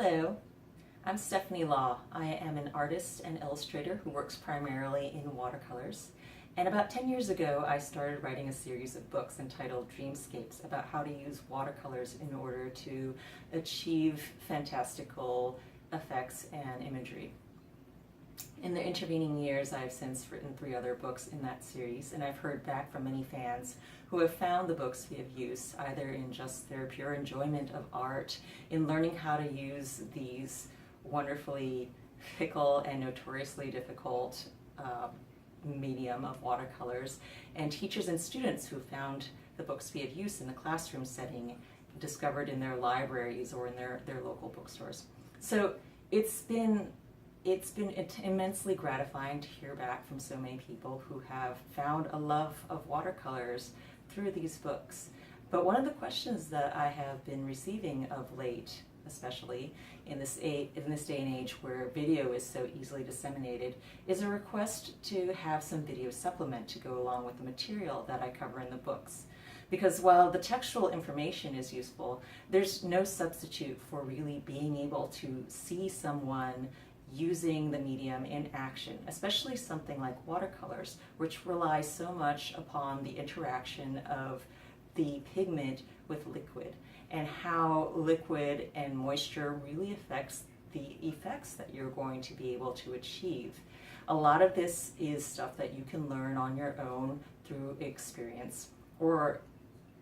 Hello, I'm Stephanie Law. I am an artist and illustrator who works primarily in watercolors. And about 10 years ago, I started writing a series of books entitled Dreamscapes about how to use watercolors in order to achieve fantastical effects and imagery. In the intervening years, I've since written 3 other books in that series, and I've heard back from many fans who have found the books to be of use, either in just their pure enjoyment of art, in learning how to use these wonderfully fickle and notoriously difficult medium of watercolors, and teachers and students who found the books to be of use in the classroom setting, discovered in their libraries or in their local bookstores. So it's been immensely gratifying to hear back from so many people who have found a love of watercolors through these books. But one of the questions that I have been receiving of late, especially in this day and age where video is so easily disseminated, is a request to have some video supplement to go along with the material that I cover in the books. Because while the textual information is useful, there's no substitute for really being able to see someone using the medium in action, especially something like watercolors, which relies so much upon the interaction of the pigment with liquid, and how liquid and moisture really affects the effects that you're going to be able to achieve. A lot of this is stuff that you can learn on your own through experience, or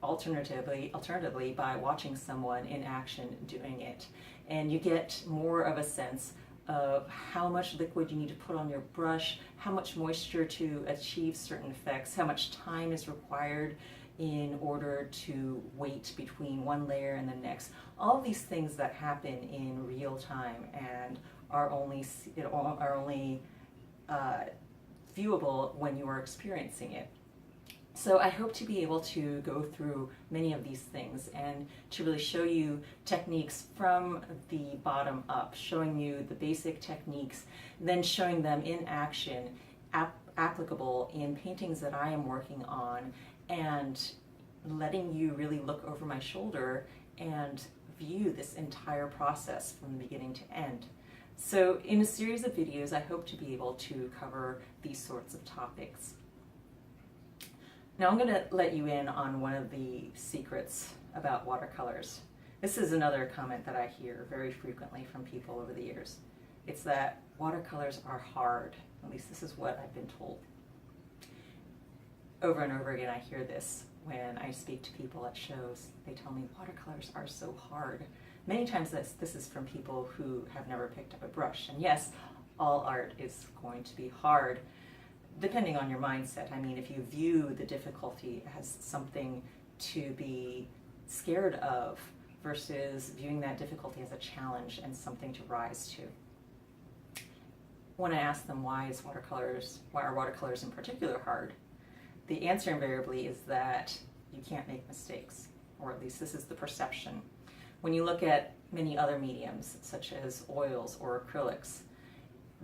alternatively by watching someone in action doing it. And you get more of a sense of how much liquid you need to put on your brush, how much moisture to achieve certain effects, how much time is required in order to wait between one layer and the next. All these things that happen in real time and are only viewable when you are experiencing it. So I hope to be able to go through many of these things and to really show you techniques from the bottom up, showing you the basic techniques, then showing them in action, applicable in paintings that I am working on, and letting you really look over my shoulder and view this entire process from the beginning to end. So in a series of videos, I hope to be able to cover these sorts of topics. Now I'm going to let you in on one of the secrets about watercolors. This is another comment that I hear very frequently from people over the years. It's that watercolors are hard. At least this is what I've been told. Over and over again I hear this when I speak to people at shows. They tell me watercolors are so hard. Many times this is from people who have never picked up a brush. And yes, all art is going to be hard, depending on your mindset. I mean, if you view the difficulty as something to be scared of versus viewing that difficulty as a challenge and something to rise to. When I ask them why are watercolors in particular hard, the answer invariably is that you can't make mistakes, or at least this is the perception. When you look at many other mediums, such as oils or acrylics,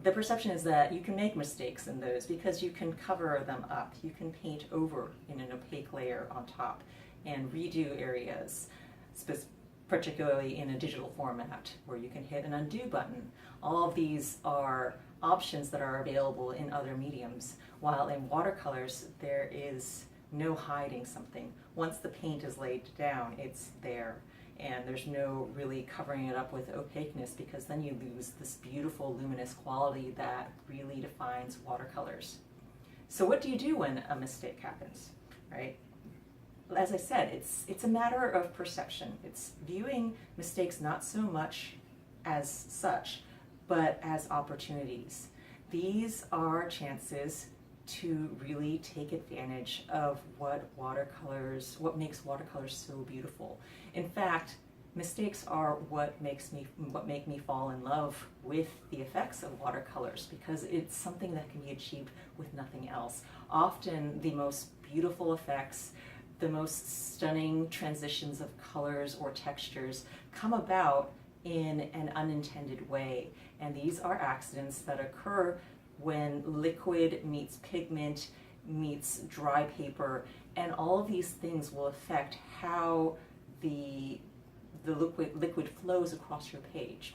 the perception is that you can make mistakes in those because you can cover them up. You can paint over in an opaque layer on top and redo areas, particularly in a digital format where you can hit an undo button. All of these are options that are available in other mediums, while in watercolors there is no hiding something. Once the paint is laid down, it's there. And there's no really covering it up with opaqueness, because then you lose this beautiful luminous quality that really defines watercolors. So what do you do when a mistake happens, right? As I said, it's a matter of perception. It's viewing mistakes not so much as such, but as opportunities. These are chances to really take advantage of what makes watercolors so beautiful. In fact, mistakes are what make me fall in love with the effects of watercolors, because it's something that can be achieved with nothing else. Often the most beautiful effects, the most stunning transitions of colors or textures come about in an unintended way, and these are accidents that occur when liquid meets pigment meets dry paper, and all of these things will affect how the the liquid flows across your page.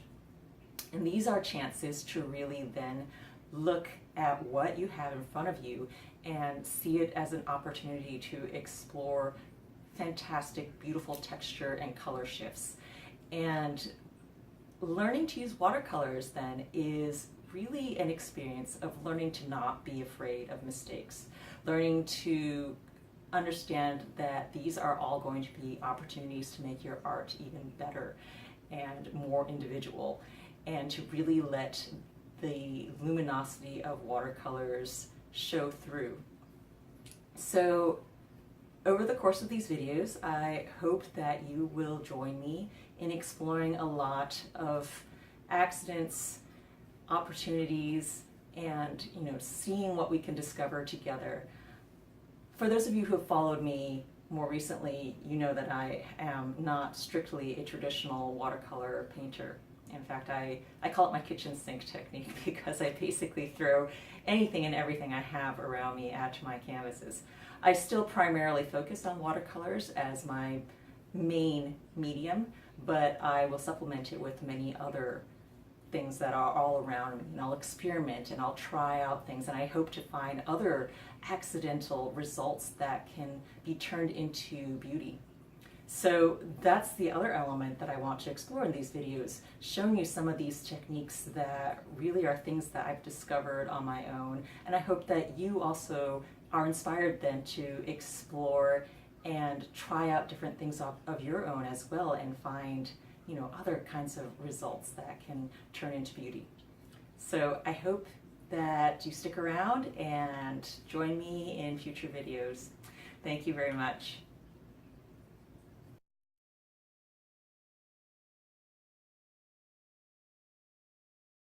And these are chances to really then look at what you have in front of you and see it as an opportunity to explore fantastic, beautiful texture and color shifts. And learning to use watercolors then is really an experience of learning to not be afraid of mistakes, learning to understand that these are all going to be opportunities to make your art even better and more individual, and to really let the luminosity of watercolors show through. So over the course of these videos, I hope that you will join me in exploring a lot of accidents, opportunities, and seeing what we can discover together. For those of you who have followed me more recently, you know that I am not strictly a traditional watercolor painter. In fact, I call it my kitchen sink technique because I basically throw anything and everything I have around me at my canvases. I still primarily focus on watercolors as my main medium, but I will supplement it with many other things that are all around me, and I'll experiment and I'll try out things, and I hope to find other accidental results that can be turned into beauty. So that's the other element that I want to explore in these videos, showing you some of these techniques that really are things that I've discovered on my own, and I hope that you also are inspired then to explore and try out different things of your own as well, and find other kinds of results that can turn into beauty. So I hope that you stick around and join me in future videos. Thank you very much.